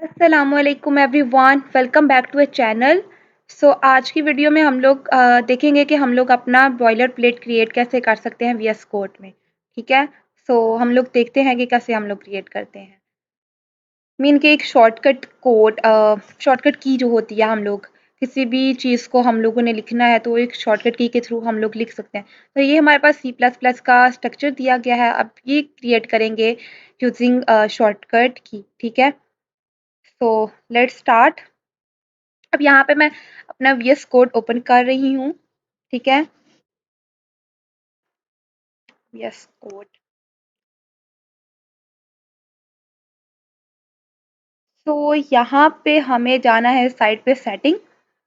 अस्सलामुअलैकुम everyone, welcome back to a channel. आज की वीडियो में हम लोग देखेंगे कि हम लोग अपना बॉयलर प्लेट क्रिएट कैसे कर सकते हैं वीएस कोड में। ठीक है। हम लोग देखते हैं कि कैसे हम लोग क्रिएट करते हैं। मीन के एक शॉर्टकट की जो होती है, हम लोग किसी भी चीज़ को हम लोगों ने लिखना है तो एक शॉर्टकट की के थ्रू हम लोग लिख सकते हैं। तो ये हमारे पास सी प्लस प्लस का स्ट्रक्चर दिया गया है। अब ये क्रिएट करेंगे यूजिंग शॉर्टकट की। ठीक है। Let's start. अब यहाँ पे मैं अपना वीएस कोड ओपन कर रही हूँ। ठीक है। VS Code. यहाँ पे हमें जाना है साइड पे सेटिंग,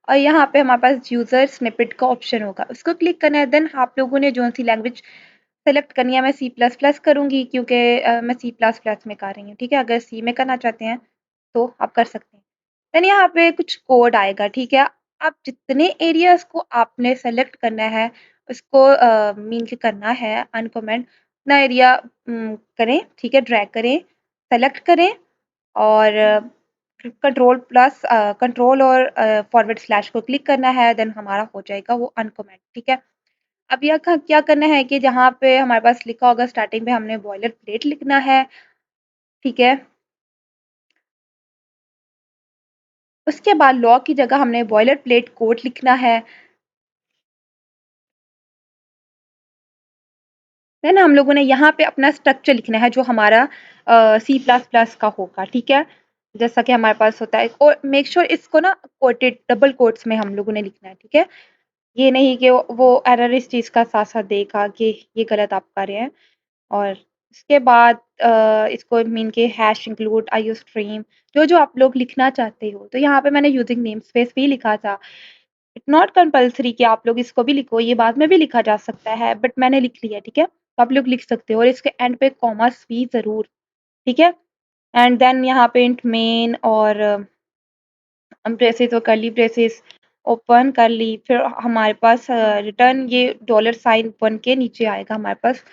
और यहाँ पे हमारे पास यूजर स्निपेट का ऑप्शन होगा, उसको क्लिक करना है। देन आप लोगों ने जो सी लैंग्वेज सेलेक्ट करनी है, मैं सी प्लस प्लस करूँगी क्योंकि मैं सी प्लस प्लस में कर रही हूँ। ठीक है। अगर सी में करना चाहते हैं तो आप कर सकते हैं। देन यहाँ पे कुछ कोड आएगा। ठीक है। आप जितने एरियाज को आपने सेलेक्ट करना है उसको मीन के करना है अनकमेंट ना एरिया करें। ठीक है। ड्रैग करें, सेलेक्ट करें और कंट्रोल और फॉरवर्ड स्लैश को क्लिक करना है। देन हमारा हो जाएगा वो अनकमेंट। ठीक है। अब यह क्या करना है कि जहाँ पे हमारे पास लिखा होगा स्टार्टिंग में हमने बॉयलर प्लेट लिखना है। ठीक है। उसके बाद लॉ की जगह हमने बॉयलर प्लेट कोड लिखना है। देन हम लोगों ने यहाँ पे अपना स्ट्रक्चर लिखना है जो हमारा सी प्लस प्लस का होगा। ठीक है। जैसा कि हमारे पास होता है, और मेक श्योर इसको ना कोटेड डबल कोट्स में हम लोगों ने लिखना है। ठीक है। ये नहीं कि वो एरर इस चीज़ का साथ साथ देगा कि ये गलत आप कर रहे हैं। और उसके बाद इसको मीन के हैश इंक्लूड आईओ स्ट्रीम जो आप लोग लिखना चाहते हो। तो यहाँ पे मैंने यूजिंग नेम स्पेस भी लिखा था। इट्स नॉट कंपल्सरी कि आप लोग इसको भी लिखो, ये बाद में भी लिखा जा सकता है, बट मैंने लिख लिया। ठीक है। तो आप लोग लिख सकते हो, और इसके एंड पे कॉमास भी ज़रूर। ठीक है। एंड देन यहाँ पे इंट मेन और ब्रेसेस और कर्ली ब्रेसेस ओपन कर ली। फिर हमारे पास रिटर्न ये डॉलर साइन बन के नीचे आएगा हमारे पास,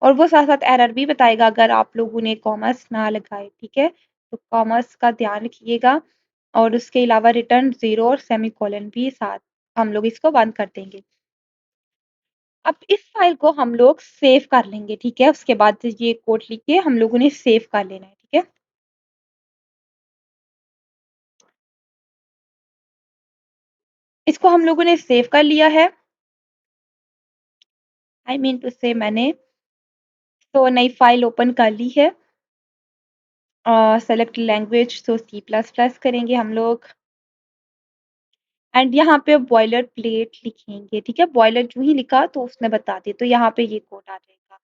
और वो साथ साथ एरर भी बताएगा अगर आप लोगों ने कॉमर्स ना लगाए। ठीक है। तो कॉमर्स का ध्यान रखिएगा, और उसके अलावा रिटर्न ज़ीरो और सेमीकोलन भी साथ हम लोग इसको बंद कर देंगे। अब इस फाइल को हम लोग सेव कर लेंगे। ठीक है। उसके बाद ये कोड लिख के हम लोगों ने सेव कर लेना है। ठीक है। इसको हम लोगों ने सेव कर लिया है। आई मीन टू से मैंने तो नई फाइल ओपन कर ली है। सेलेक्ट लैंग्वेज तो सी प्लस प्लस करेंगे हम लोग, एंड यहाँ पे बॉयलर प्लेट लिखेंगे। ठीक है। बॉयलर जो ही लिखा तो उसने बता दिया, तो यहाँ पे ये कोड आ जाएगा।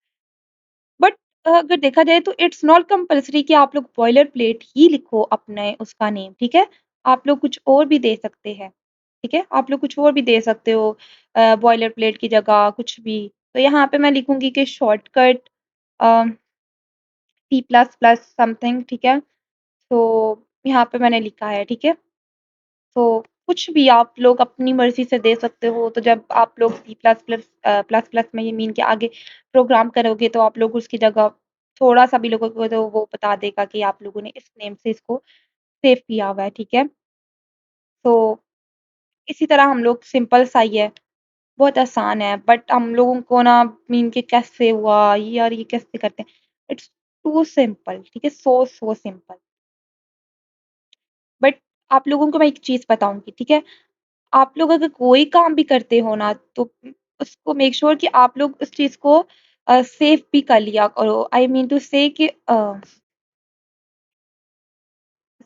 बट अगर देखा जाए तो इट्स नॉट कंपल्सरी कि आप लोग बॉयलर प्लेट ही लिखो अपने उसका नेम। ठीक है। आप लोग कुछ और भी दे सकते हैं। ठीक है। आप लोग कुछ और भी दे सकते हो बॉयलर प्लेट की जगह कुछ भी। तो यहाँ पे मैं लिखूंगी कि shortcut C plus plus something. ठीक है। तो यहाँ पे मैंने लिखा है। ठीक है। तो कुछ भी आप लोग अपनी मर्ज़ी से दे सकते हो। तो जब आप लोग C plus plus plus plus में ये मीन के आगे प्रोग्राम करोगे तो आप लोग उसकी जगह थोड़ा-सा भी लोगों को तो वो बता देगा कि आप लोगों ने इस नेम से इसको सेव किया हुआ है। ठीक है। तो इसी तरह हम लोग सिंपल सा ही है, बहुत आसान है, बट हम लोगों को ना मीन के कैसे हुआ, ये यार ये कैसे करते हैं? It's too simple. ठीक है। So simple. बट आप लोगों को मैं एक चीज़ बताऊँगी। ठीक है। आप लोग अगर कोई काम भी करते हो ना तो उसको मेक श्योर कि आप लोग उस चीज़ को सेव भी कर लिया करो। आई मीन टू से कि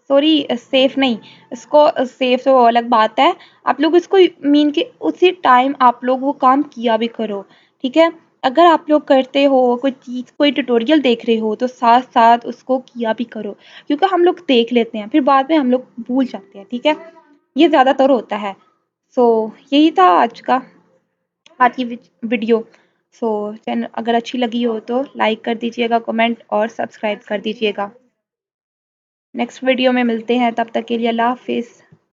सॉरी, सेफ नहीं, इसको सेफ तो अलग बात है। आप लोग इसको मीन के उसी टाइम आप लोग वो काम किया भी करो। ठीक है। अगर आप लोग करते हो कोई चीज़, कोई ट्यूटोरियल देख रहे हो तो साथ-साथ उसको किया भी करो, क्योंकि हम लोग देख लेते हैं फिर बाद में हम लोग भूल जाते हैं। ठीक है। ये ज़्यादातर होता है। यही था आज की वीडियो। चैनल अगर अच्छी लगी हो तो लाइक कर दीजिएगा, कमेंट और सब्सक्राइब कर दीजिएगा। नेक्स्ट वीडियो में मिलते हैं, तब तक के लिए अल्लाह हाफ़िज़।